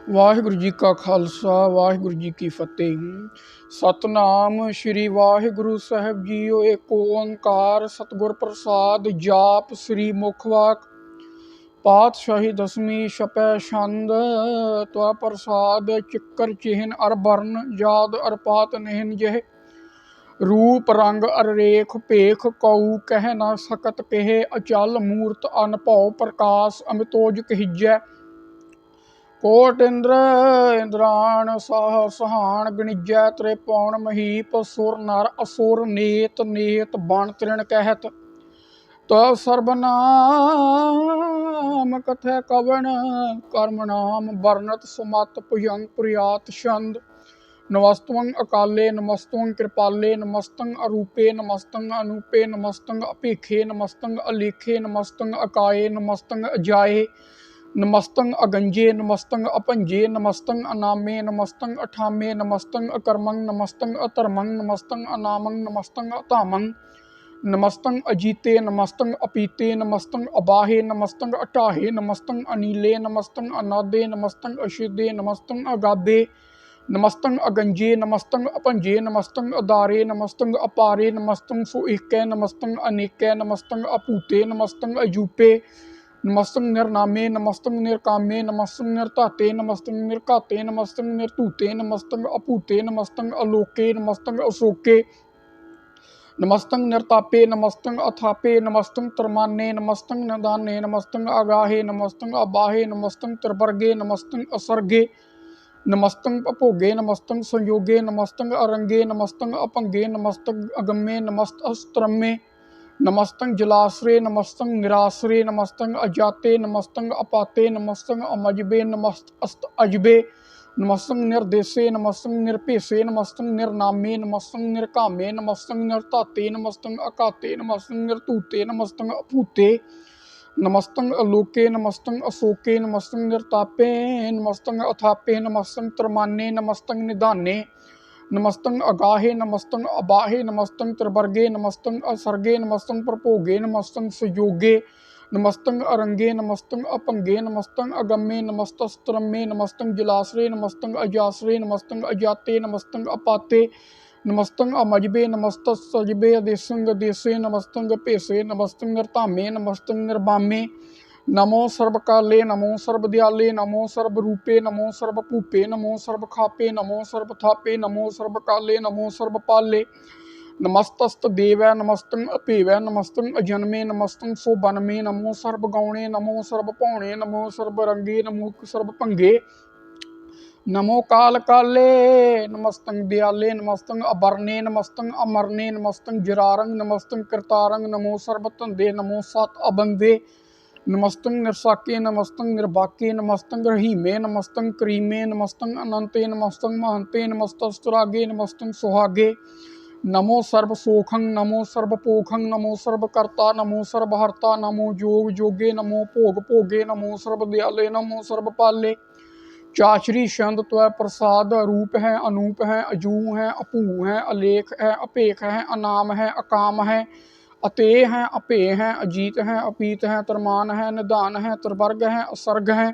वाहिगुरु जी का खालसा वाहिगुरु जी की फतेह। सतनाम श्री वाहिगुरु साहब जीओ। एक ओंकार सतगुर प्रसाद जाप श्री मुखवाक। पातशाही दसवीं छपै छंद त्वा प्रसाद चिक्कर चिहन अर बरन जाद अर पात निहन जह। रूप रंग अर रेख भेख कऊ कह न सकत कहे। अचल मूर्त अनभव प्रकाश अमितोज कहिजै। कोट इंद्र इंद्राण सह सहान गणिजै त्रिपौण महीप सुर नर असुर नेत नेत बण तृण कहत। तव सर्वनाम कथय कवन कर्म नाम वर्णत सुमत भुजंग पुरियात छंद। नमस्तुं अकाले नमस्तुं कृपाले नमस्तं अरूपे नमस्तं अनूपे नमस्तं अपेखे नमस्तं अलेखे नमस्तं अकाये नमस्तं अजाये नमस्तं अगंजे नमस्तं अपंजे नमस्तं अनामे नमस्तं अठामे नमस्तं अकर्मं नमस्तं अधर्मं नमस्तं अनामं नमस्तं अतामं नमस्तं अजीते नमस्तं अपीते नमस्तं अबाहे नमस्तं अटाहे नमस्तं अनीले नमस्तं अनादे नमस्तं अशिदे नमस्तं अगाबे नमस्तं अगंजे नमस्तं अपंजे नमस्तं अदारे नमस्तं अपारे नमस्तं सुएकै नमस्तं अनेकै नमस्तं अपूते नमस्तं अजूपे नमस्तं निर्नामे नमस्तं निर्कामे नमस्तं निर्ताते नमस्तं निर्काते नमस्तं निर्तूते नमस्तं अपूते नमस्तं अलोके नमस्तं अशोके नमस्तं निर्तापे नमस्तं अथापे नमस्तं तरमाने नमस्तं निदाने नमस्तं अगाहे नमस्तं अबाहे नमस्तं त्रिवर्गे नमस्तं असर्गे नमस्तं अपोगे नमस्तं संयोगे नमस्तं अरंगे नमस्तं अपंगे नमस्तं अगम्ये नमस्तस्त्रमे नमस्तं जलाश्रय नमस्तं निराश्रय नमस्तं अजाते नमस्तं अपाते नमस्तं अमजबे नमस्त अजबे नमस्तं निर्देशे नमस्तं निरपेशे नमस्तं निर्नामे नमस्तं निर्कामे नमस्तं निर्ताते नमस्तं अकाते नमस्तं निर्तूते नमस्तं अपूते नमस्तं अलोके नमस्तं अशोके नमस्तं निर्तापे नमस्तं अथापे नमस्तं तरमाने नमस्तं निदाने नमस्तं अगाहे नमस्तं अबाहे नमस्तं त्रिवर्गे नमस्तं असर्गे नमस्तं प्रपोगे नमस्तं सुयोगे नमस्तं अरंगे नमस्तं अपंगे नमस्तं अगम्ये नमस्तस्त्रमे नमस्तं जलाश्रय नमस्तं अजाश्रय नमस्तं अजाते नमस्तं अपाते नमस्तं अमजबे नमस्तं सजबे अदेशं अदेशे नमस्तं पेशे नमस्तं निर्तामे नमस्तं निर्बामे नमो सर्वकाले नमो सर्वदयाले नमो सर्वरूपे नमो सर्वपूपे नमो सर्वखापे नमो सर्वथापे नमो सर्वकाले नमो सर्वपाले नमस्तस्तदेव नमस्तं अपेव नमस्तं अजन्मे नमस्तं सोबनमे नमो सर्वगौणे नमो सर्वपौणे नमो सर्वरंगे नमो सर्वभंगे नमो काल काले नमस्तं दयाले नमस्तं अबरने नमस्तं अमरने नमस्तं जरारंग नमस्तं कृतारंग नमो सर्वतंदे नमो सत अबंदे नमस्तं निर्साके नमस्तं निर्बाके नमस्तं रहीमे नमस्तं करीमे नमस्तं अनंते नमस्तं महंते नमस्तस्तुरागे नमस्तं सुहागे नमो सर्वसोखं नमो सर्वपोखं नमो सर्वकर्ता नमो सर्वहर्ता नमो जोग जोगे नमो भोग भोगे नमो सर्वदयाले नमो सर्वपाले चाशरी छंद त्वै प्रसाद रूप है अनूप है अजू है अपू है अलेख है अपेख है अनाम है अकाम है अतेय है अपे है अजीत है अपीत है तरमान है निदान है त्रिवर्ग है असर्ग है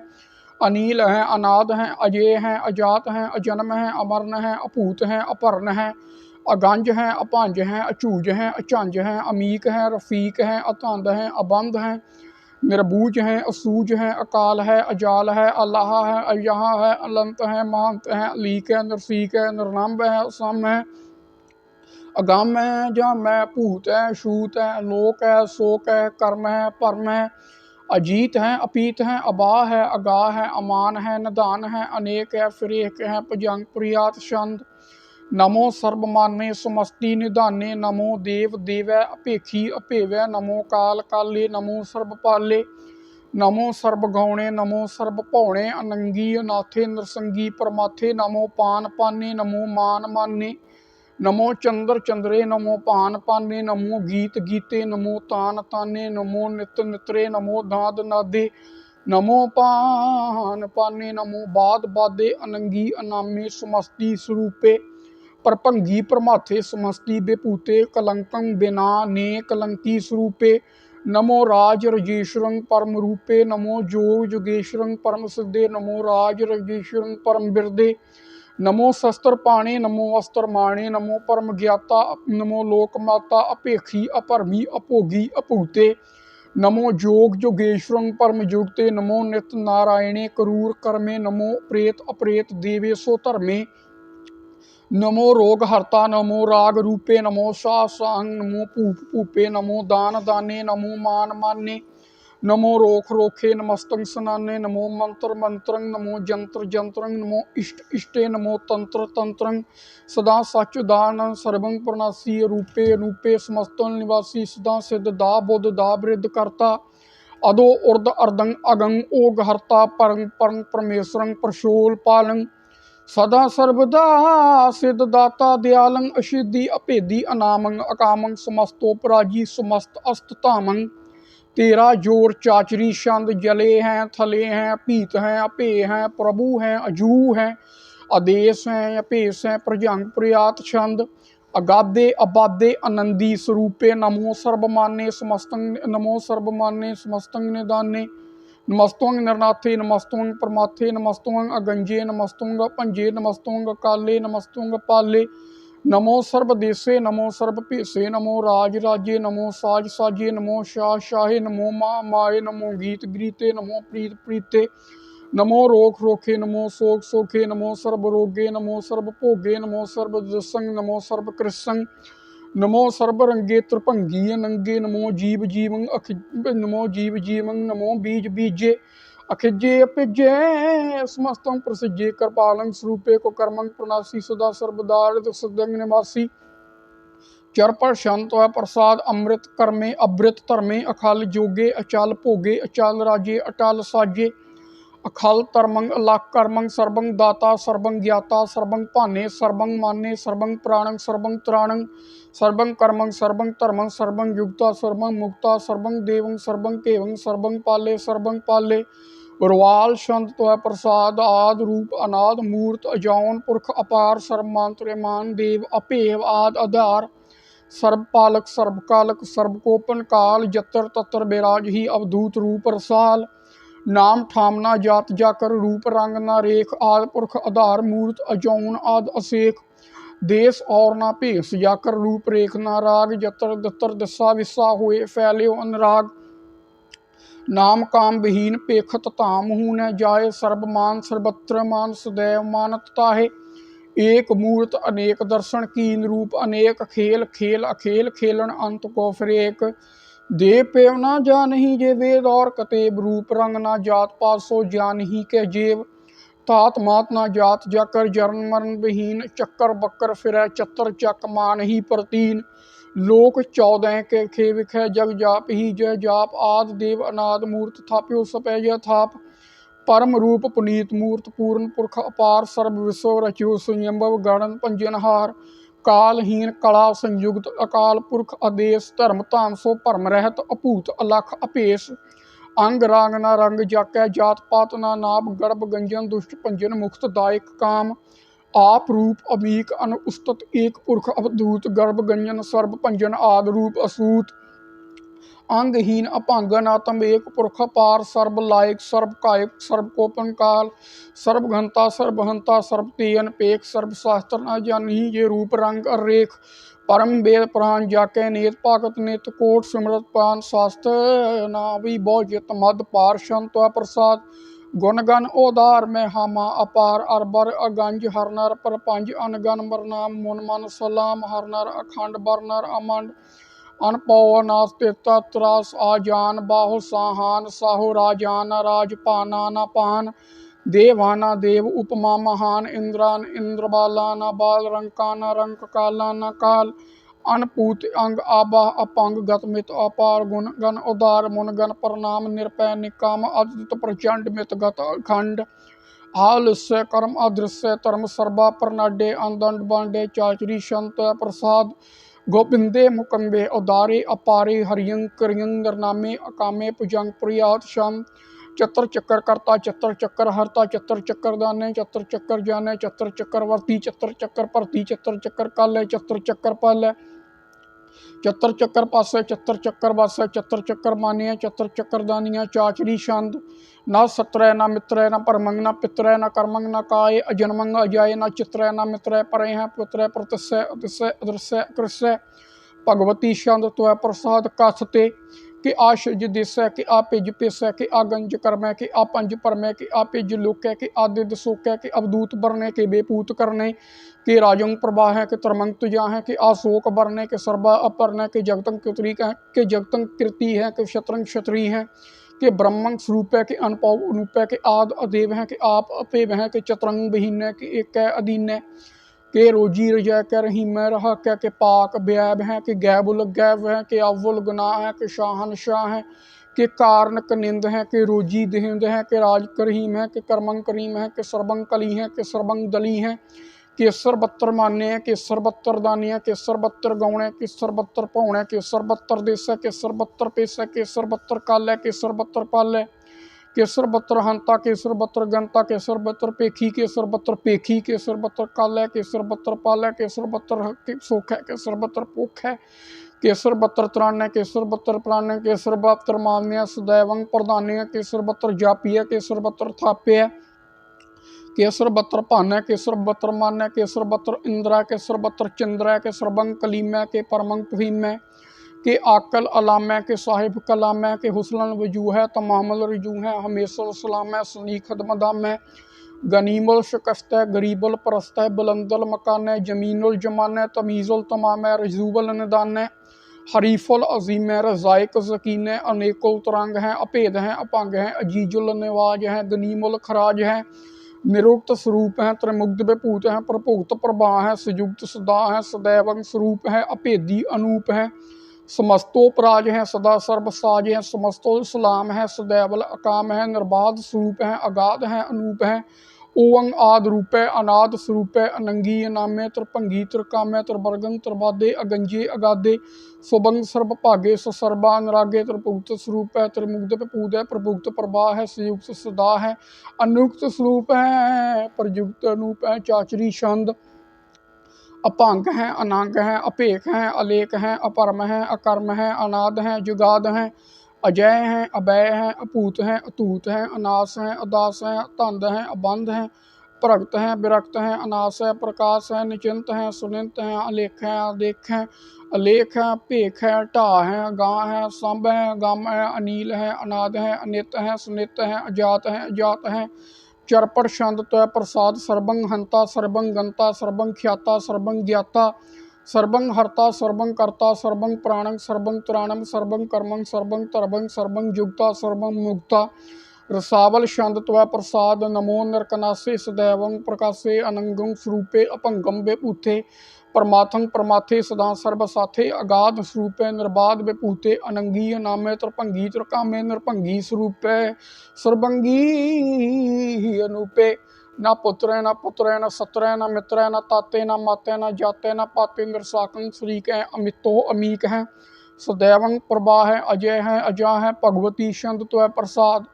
अनील है अनाद है अजय है अजात है अजन्म है अमर्ण है अपूत है अपर्ण है अगंज है अपंज है अचूज है अचंज है अमीक है रफीक है अतंद है अबंध है निर्बूज है असूज है अकाल है अजाल है अल्लाह है अयहा है अलंत है महंत है अलीक है नरसीक है निर्नंब है सम है अगम है जम है भूत है शूत है लोक है शोक है कर्म है परम है अजीत है अपीत है अबाह है अगाह है अमान है निदान है अनेक है फिरेक है भुजंग पुरियात छंद नमो सर्वमाने समस्ति निधाने नमो देव देवै अपेखी अपेवै नमो काल काले नमो सर्वपाले नमो सर्वगौणे नमो सर्वभौणे अनंगी अनाथे नरसंगी परमाथे नमो पान पाने नमो मान माने नमो चंद्र चंद्रे नमो पान पाने नमो गीत गीते नमो तान ताने नमो नित नित्रे नमो दाद नादे नमो पान पाने नमो बाद बादे अनंगी अनामे समस्ति स्वरूपे परभंगी प्रमाथे समस्ति बेपूते कलंकं बिना ने कलंकी स्वरूपे नमो राज रजेश्वरं परम रूपे नमो जोग जोगेश्वरं परम सिद्धे नमो राज रजेश्वरं परम बिरदे नमो शस्त्र पाणे नमो अस्त्र माणे नमो परम ज्ञाता नमो लोक माता अपेखी अपरमी अपोगी अपूते नमो जोग जोगेश्वरं परम जुगते नमो नित नारायणे करूर कर्मे नमो प्रेत अप्रेत देवेशो धर्मे नमो रोग हरता नमो राग रूपे नमो सांग नमो भूप भूपे नमो दान दाने नमो मान माने नमो रोख रोखे नमस्तंग सनाने नमो मंत्र मंत्रंग नमो जंत्र जंत्रंग नमो इष्ट इष्टे नमो तंत्र तंत्रंग सदा सच दान सर्वं प्रणासी रूपे रूपे समस्तन निवासी सदा सिद्ध दा बुद्ध दा वृद्ध करता अदो उर्द अर्दंग अगंग ओग हरता परंग परंग परमेश्वरंग प्रशोल पालंग सदा सर्वदा सिद्ध दाता दयालंग असिद्धि अभेदी अनामंग अकामंग समस्तोपराजी समस्त अस्त धामंग तेरा जोर चाचरी छंद जले हैं थले हैं पीत हैं अपे हैं प्रभु हैं अजू हैं आदेश हैं अपेश हैं प्रजंग प्रयात छंद अगाधे अबाधे आनंदी स्वरूपे नमो सर्वमान्य समस्तंग नमो सर्वमान्य समस्तंग निदाने नमस्तुंग नरनाथे नमस्तुंग परमाथे नमस्तुंग अगंजे नमस्तुंग पंजे नमस्तुंग काले नमस्तुंग पाले नमो सर्वदेशे नमो सर्वभेषे नमो राज राजे नमो साज साजे नमो शाह शाहे नमो माँ माए नमो गीत गीते नमो प्रीत प्रीते नमो रोख रोखे नमो सोख सोखे नमो सर्वरोगे नमो सर्वभोगे नमो सर्वदसंग नमो सर्वकृसंग नमो सर्वरंगे त्रिभंगी अनंगे नमो जीव जीवं नमो जीव जीवं नमो बीज बीजे अखिजे अपिजे समस्तं प्रसिजे कृपालं स्वरूपे को कर्मं प्रणासी सदा सर्वदा सदंग निवासी चर पर शांत है प्रसाद अमृत कर्मे अमृत धर्मे अखल जोगे अचल भोगे अचल राजे अटल साजे अखल तरमंग अलख कर्मंग सर्वंग दाता सर्वंग ज्ञाता सर्वंग भाने सर्वंग माने सर्वंग प्राणंग सर्वंग त्राणंग सर्वंग कर्मंग सर्वंग धर्मंग सर्वंग युक्ता सर्वंग मुक्ता सर्वंग देवंग सर्वंग केवंग सर्वंग पाले उर्वाल संत तो है प्रसाद आद रूप अनाद मूर्त अजौन पुरख अपार सर्वमांत्र्यमान देव अपेव आद आधार सर्वपालक सर्वकालक सर्वकोपन काल जत्र तत्र बिराज ही अवधूत रूप रसाल नाम ठामना जात जाकर रूप रंग ना रेख आद पुरख आधार मूर्त अजौन आद असेख देश और ना भेस जाकर रूप रेख ना राग जत्र दत्र दसा विसा हुए फैले अनुराग नाम काम विहीन पेखत ताम हून जाए सर्वमान सर्वत्र मान सदैव मानत ताहे एक मूर्त अनेक दर्शन कीन रूप अनेक खेल खेल अखेल खेलन अंत को फिर एक देव पेव ना जान ही जे वेद और कतेब रूप रंग ना जात पात सो जान ही के जेव तात मात ना जात जाकर जरन मरण विहीन चक्कर बक्कर फिर चतर चक मान ही प्रतीन लोक 14 के खे विखय जग जाप ही जय जाप आद देव अनाद मूर्त थाप्यो सपय जय थाप परम रूप पुनीत मूर्त पूर्ण पुरख अपार सर्व विश्व रचो संयंभव गणन पंजनहार कालहीन कला संयुक्त अकाल पुरख आदेश धर्म धाम सो भरम रहत अभूत अलख अपेश अंग रांग ना रंग जाकै जात पात ना नाभ गर्भ गंजन दुष्ट पंजन मुक्त दायक काम आप रूप अमीक अन उस्तत एक पुरख अवधूत गर्भ गंजन सर्व पंजन आद रूप असूत अंगहीन अपांगन आत्म एक पुरख पार सर्व लायक सर्व कायक सर्व कोपन काल सर्व घंता सर्वहंता सर्व तेयन पेक सर्व शास्त्र न जानी ये रूप रंग रेख परम वेद प्राण जाके नेत पाकत नेत कोट सिमरत पान शास्त्र नावी बहुजित मद पार संत प्रसाद गुण गण ओदार में हामा अपार अरबर अगंज हरनर पर पंज अनगन मरनाम मुन मन सलाम हरनर अखंड बरनर अमंड अनपौ नास्तिता त्रास आजान बाहु साहान साहु राजान राजपाना न पान देवाना देव उपमा महान इंद्रान इंद्रबाला न बाल रंकाना रंक काला न काल अनपूत अंग आबा अपंग गतमित अपार गुण गण उदार मुन गण प्रणाम निरपय निकाम अद्भुत प्रचंड मित गत अखंड आलस्य कर्म अदृश्य धर्म सर्वा प्रनाडे अंदंड बांडे चाचरी संत प्रसाद गोविंदे मुकंबे उदारे अपारे हरियं करियं नरनामे अकामे पुजंग प्रियात श्याम चतर चक्कर करता चतर चक्कर हरता चतर चक्कर दाने चतर चक्कर जाने चतर चक्कर वर्ती चतर चक्कर परती चतर चक्कर काले चतर चक्कर पाले चतर चक्कर पासे चतर चक्कर बासे चतर चक्कर मानिया चतर चक्कर दानिया चाचरी छंद ना सत्रय ना मित्रय ना परमंग ना पित्रय ना कर्मंग ना काय अजन्मंग अजाय ना चित्रय ना मित्रय परे हैं पुत्रय प्रतस्य अतिशय अदृश्य कृष्य भगवती छंद त्वै प्रसाद कथते कि आ शिज दिसै कि आ पिज पिसै कि आ गंज करमै कि आ पंज परमै कि आ पिज लुकै कि आदिद सोकै कि अवधूत बरने के बेपूत करने कि राजंग प्रभा है कि तरमंग तुजा है कि आशोक बरने के सर्वा अपरने के जगतंग कृतरी के जगतंग कृति है कि शतरंग क्षत्रिय है कि ब्रह्मंग स्वरूप है कि अनपव अनूप है कि आद अदेव है कि आप अपेव है कि चतरंग विहीन है कि एक अधीन है के रोजी रजै कै रहीम रहा कै के पाक ब्याब है कि गैबुल गैब है कि अव्वल गुनाह है कि शाहन शाह है कि कारण कनिंद है कि रोजी दहिंद है कि राज करीम है कि कर्मंग करीम है कि सरबंग कली है कि सरबंग दली है केसर बत्तर माने है केसर बत्तर दानी है केसर बत्तर गौणे केसर बत्तर पौणे केसर बत्तर देस है केसर बत्तर पेश है केसर बत्तर काल है केसर बत्तर पाल है केसर बत्तर हंता केसर बत्तर गंता केसर बत्तर पेखी केसर बत्तर पेखी केसर बत्तर काल है केसर बत्तर पाल है केसर बत्तर सोख है केसर बत्तर पोख है केसर बत्तर त्राण्य केसर बत्तर प्राण्य केसर बत्तर मान्य सदैवंग प्रधान्य केसर बत्तर जापिय केसर बत्तर थाप्य केसर बत्तर भान्य केसर बत्तर मान्य केसर बत्तर इंद्र केसर बत्तर चंद्र के सरबंग कलीमै के परमंग भीमै के आकल अलामै के साहिब कलामै के हुसलन वजू है तमामल रजू है हमेशा सलाम है सलीखद मदाम है गनीमुल शिकस्त है गरीबुल परस्त है बुलंदुल मकान है जमीनुल जमान है तमीज़ुल तमाम है रजूबुल निदान है हरीफुल अजीम है रजायक यकीन है अनेकुल तरंग हैं अभेद हैं अपंग हैं अजीजुल निवाज हैं गनीमुल खराज है निरुक्त स्वरूप है त्रिमुग्ध विभूत है प्रभुक्त प्रभा है संयुक्त सदा है सदैवंग स्वरूप है अभेदी अनूप है समस्तोपराज है सदा सर्वसाज है समस्तो सलाम है सदैवल अकाम है निर्बाध स्वरूप है अगाध है अनूप है ओवंग आद रूप है अनाद स्वरूप है अनंगी नामे त्रिभंगी त्रिकामे त्रिवर्गं त्रिबादे अगंजे अगाधे सुबंग सर्व भागे सर्वा अनुरागे त्रिभुक्त स्वरूप है त्रिमुग्ध विभूत है प्रभुक्त प्रभा है संयुक्त सदा है अनुक्त स्वरूप है प्रयुक्त अनूप है चाचरी छंद अपांग हैं अनांग हैं अपेख हैं अलेख हैं अपरम हैं अकर्म हैं अनाद हैं जुगाद हैं अजय हैं अभय हैं अपूत हैं अतूत हैं अनास हैं अदास हैं तंद हैं अबंध हैं प्रगत हैं विरक्त हैं अनास है प्रकाश है निचिंत हैं सुनिंत हैं अलेख हैं अदेख हैं अलेख हैं भेख हैं ढा हैं गां हैं संभ हैं गम हैं अनील हैं अनाद हैं अनित हैं सुनित हैं अजात हैं अजात हैं चरपट छंद त्वै प्रसाद सर्वंग हंता सर्वंग गंता सर्वंग ख्याता सर्वंग ज्ञाता सर्वंग हरता सर्वंग कर्ता सर्वंग प्राणंग सर्वंग त्राणम सर्वंग कर्मंग सर्वंग तरवंग सर्वंग जुगता सर्वंग मुक्ता रसावल छंद त्वै प्रसाद नमो नरकनासे सदैवंग प्रकाशे अनंगं स्वरूपे अपंगम बेपूथे परमाथंग परमाथे सदा सर्वसाथे अगाध स्वरूपे निर्बाध विभूते अनंगीय नामे त्रिभंगी त्रिकामे निर्भंगी स्वरूपे सर्वंगी अनूपे ना पुत्र है ना पुत्र है ना सत्र है ना मित्र है ना ताते ना माते ना जाते ना पाते निरसाकं श्रीक है अमितो अमीक है सदैवंग प्रभा है अजय है अजा है भगवती छंद त्वै प्रसाद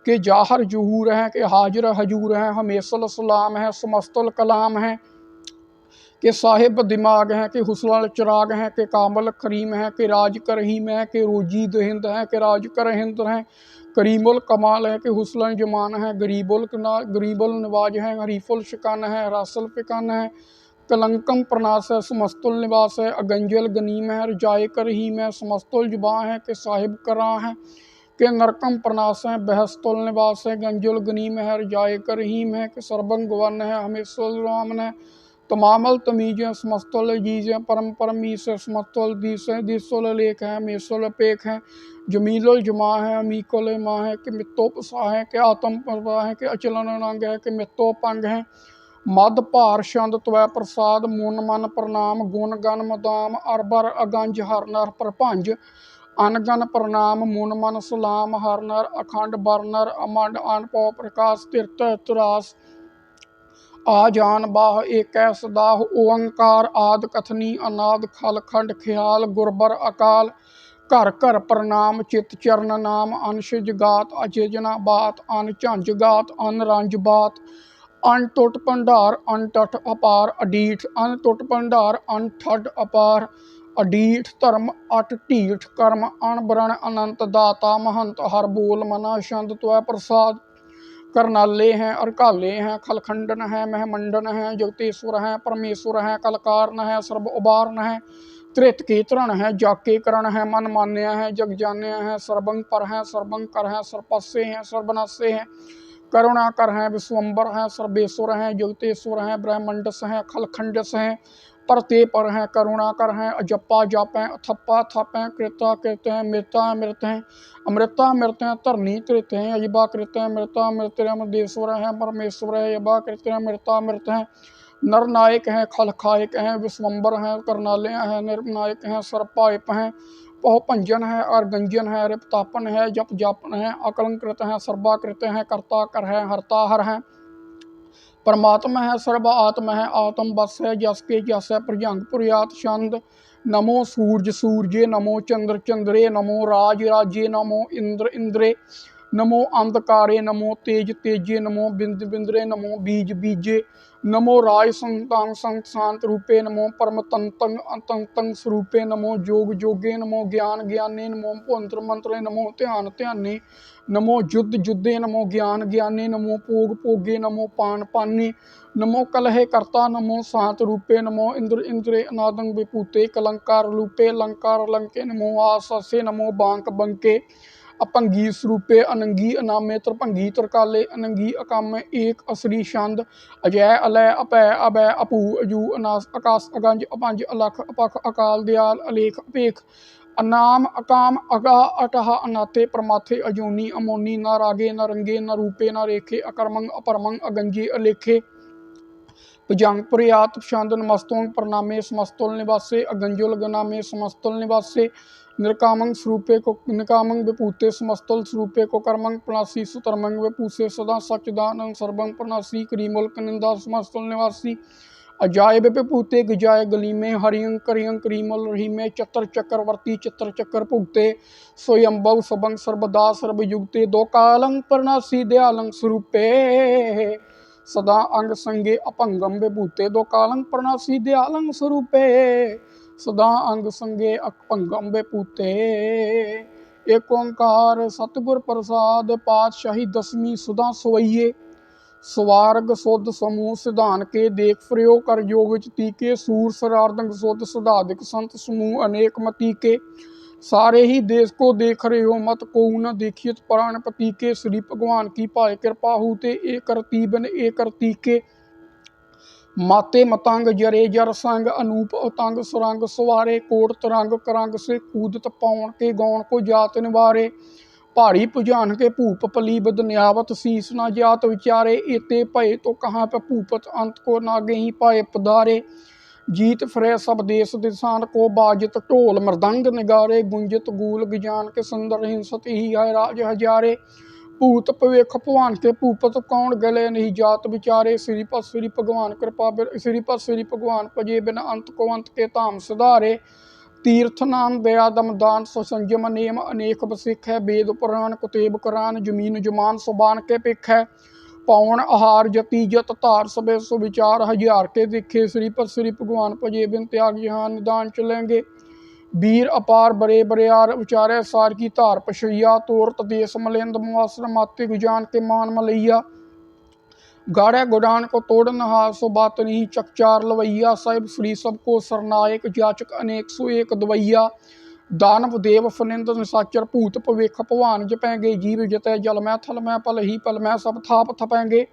के जाहर जहूर है के हाजिर हजूर है हमेशल सलाम है समस्तल कलाम है के साहिब दिमाग हैं कि हुसनल चिराग हैं कि कामल करीम है कि राज करहीम है कि रोजी दहिंद है कि राज कर हिंद है करीमुल कमाल है कि हुसलन जमान है गरीबुल नवाज है हरीफुल शिकान है रासल फिकान है कलंकम प्रनाश है समस्तुल निवास है अगंजल गनीम है रजाए करहीम है समस्तुल जुबा है कि साहिब करा है के नरकम प्रनाश है बहस्तुल निवास है गंजुल गनीम है रजाए करहीम है कि सरबंग वन है हमेशुल रामन है तमामल तमीज है समस्तुल अजीज है परम परमीस है समस्तुल दीस है दीसुल लेख है मेसुल पेख है जमीलुल जमा है अमीकुल माँ है कि मित्तो पसा है कि आत्म परवा है कि अचलन नंग है कि मित्तो पंग है मद भार छंद त्वै प्रसाद मुन मन प्रणाम गुण गण मदाम अरबर अगंज हर नर प्रभंज अनगन प्रणाम मुन मन सलाम हर नर अखंड बर नर अमंड अनपौ प्रकाश तीर्थ तुरास आजान बाह एक सदाह ओंकार आद कथनी अनाद खल खंड ख्याल गुरबर अकाल घर घर प्रणाम चित चरण नाम अनशिज गात अचेजना बात अन झंझ गात अन रंज बात अन टुट भंडार अन टठ अपार अडीठ अन टुट भंडार अन ठड अपार अडीठ धर्म अट ढीठ कर्म अणबरण अनंत दाता महंत हर बोल मना छंद त्वै प्रसाद करनाले हैं अरकाले हैं खलखंडन है महमंडन है जगतेश्वर है परमेश्वर है कलकारण है सर्व उबारण है त्रित के तरण है जाके करण है मन मान्य है जग जान्य है सर्वंग पर है सर्वंग कर है सर्पस्से हैं सर्वनाशे हैं करुणा कर हैं विश्वम्बर हैं सर्वेश्वर हैं जगतेश्वर हैं ब्रह्मंडस हैं खलखंडस हैं परते पर हैं करुणा कर हैं अजप्पा जाप हैं अथप्पा थप हैं कृता कृत हैं मृता मृत हैं अमृता मृत हैं तरनी कृत हैं अजबा कृत हैं मृता मृत हैं मदेश्वर हैं परमेश्वर है यबा कृत हैं मृता मृत हैं नरनायक हैं खलखायक हैं विश्वम्बर हैं करनालय हैं निर्नायक हैं सर्पायप हैं पहुभंजन है अर्गंजन है रिपतापन है जप जापन है अकलंकृत है सर्वाकृत है कर्ता कर है हरता हर है परमात्मा है सर्व आत्मा है आत्म बस है जस के जस है प्रजंग पुरियात छंद नमो सूर्य सूर्ये नमो चंद्र चंद्रे नमो राज राजे नमो इंद्र इंद्रे नमो अंधकारे नमो तेज तेजे नमो बिंद बिंद्रे नमो बीज बीजे नमो राय संतान संत शांत रूपे नमो परम तंतंग अंतंग स्वरूपे नमो जोग जोगे नमो ज्ञान ज्ञाने नमो मंत्र मंत्रे नमो ध्यान ध्याने नमो युद्ध युद्धे नमो ज्ञान ज्ञाने नमो पोग पोगे नमो पान पाने नमो कलहे कर्ता नमो शांत रूपे नमो इंद्र इंद्रे अनादंग विपूते कलंकार रूपे अलंकार लंके नमो आसे नमो बांक बंके अपंगी स्वरूपे अनंगी अनामे त्रिभंगी त्रिकाले अनंगी अकामे एक असरी छंद अजय अलय अपै अभय अपू अजू अनास आकाश अगंज अपंज अलख अपख अकाल दयाल अलेख अपेख अनाम अकाम अगा अटह अनाथे परमाथे अजोनी अमोनी न रागे न रंगे न रूपे न रेखे अकर्मंग अपरमंग अगंजे अलेखे भुजंग प्रयात छंद नमस्तों प्रणामे समस्तुल निवासे अगंजुल गनामे समस्तुल निवासे निरकामंग स्वरूपे को निकामंग विपूते समस्तुल स्वरूपे को कर्मंग प्रणासी सुतर्मंग विपूसे सदा सचदानंद सर्वंग प्रणासी करीमुल्क निंदा समस्तुल निवासी अजाय विपूते गजाय गली में हरियं करियं करीमल रही में चतर चक्रवर्ती चित्र चक्र भुगते स्वयंभव सबंग सर्वदा सर्वयुगते दो कालंग प्रणासी दयालंग स्वरूपे सदा अंग संगे अपंगम विभूते दो कालंग प्रणासी दयालंग स्वरूपे सदा अंग संगे अपंगम विभूते एक ओंकार सतगुर प्रसाद पातशाही दसवीं सुधा सवैये स्वार्ग सुध समूह सिधान के देख फ्रियो कर योग तीके सूर सरार्दंग सुध सुधाधिक संत समूह अनेक मती के सारे ही देश को देख रहे हो मत को न देखियत प्राणपति के श्री भगवान की पाए कृपा होते एक रती बन एक रती के माते मतंग जरे जर संग अनूप उतंग सुरंग सवारे कोट तरंग करंग से कूदत पौन के गौण को जात निवारे पहाड़ी पुजान के भूप पलीबद न्यावत शीस न जात विचारे एते भय तो कहाँ पे भूपत अंत को नागे ही पाए पधारे जीत फ्रे सब देश दिशान को बाजित ढोल मृदंग निगारे गुंजित गूल गजान के सुंदर हिंसत ही है राज हजारे भूत पवेख भगवान के भूपत कौन गले नहीं जात विचारे श्री भगवान कृपा श्री भगवान पजे बिन अंत को अंत के धाम सुधारे तीर्थ नाम दया दम दान संयम नेम अनेक बसिख है वेद पुराण कुतेब कुरान जमीन जुमान सुबान के पिख है पौन आहार जति जत धार सबे सुविचार हजार के दिखे श्री भगवान पजे बिन त्याग जहान निदान चलेंगे वीर अपार बरे बरियार उचारे सार की धार पशैया तोरत देश मलिंद मुआसर माते गुजान के मान मलैया गाड़े गुडान को तोड़ नहा सो बात नहीं चकचार लवैया साहिब श्री सबको सरनायक जाचक अनेक सो एक दवैया दानव देव फनिंद निसाचर भूत भविख भवान जपेंगे जीव जतै जल में थल में पल ही पल में सब थाप थपेंगे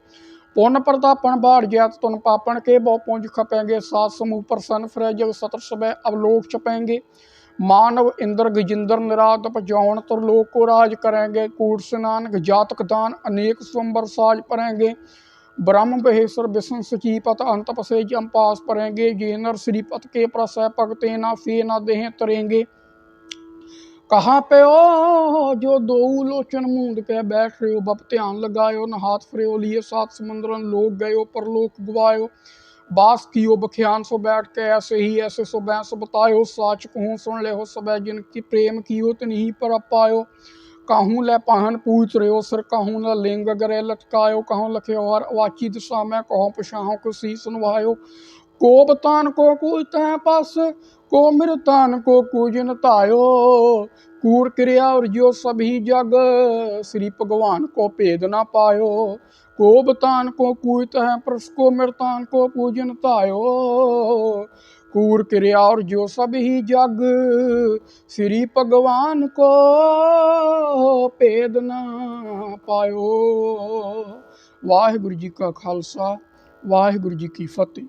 पुन प्रतापन बाढ़ जैत तुन पापन के बहु पुंज खपेंगे सात समूह प्रसन्न फ्रह जग सत्र सब अवलोक छपेंगे मानव इंद्र गजिंद्र निरात पजौन त्रिलोक को राज करेंगे कूट स्नान जातक दान अनेक स्वंबर साज परेंगे ब्रह्म महेश्वर विष्णु सचीपत अंत पसे जम्पास परेंगे ये नर श्रीपत के प्रसय पगते ना फे ना देह तरेंगे कहाँ पे ओ जो दो लोचन मूंद के बैठ रहे हो बप ध्यान लगायो न हाथ फ्रे लिए सात समुद्रन लोग गयो परलोक गुवायो बास कियो बख्यान सो बैठ के ऐसे ही ऐसे सो बैस बतायो साच कहूँ सुन ले हो सब जिनकी प्रेम कियो तिन्ही पर पायो कहूँ ले पहन पूछ रहे हो सिर कहूँ न लिंग गरे लटकायो कहूँ लखे और वाची दिशा में कहो पिछाहों को सी सुनवायो को बतान को कूज तह पस, को मृतान को कूजन तायो। कूर क्रिया और जो सभी जग, श्री भगवान को भेद ना पायो। को बतान को कूज तह परस, को मृतान को पूजन तायो। कूर क्रिया और जो सभी जग, श्री भगवान को भेद ना पायो। वाहिगुरु जी का खालसा, वाहिगुरु जी की फतेह।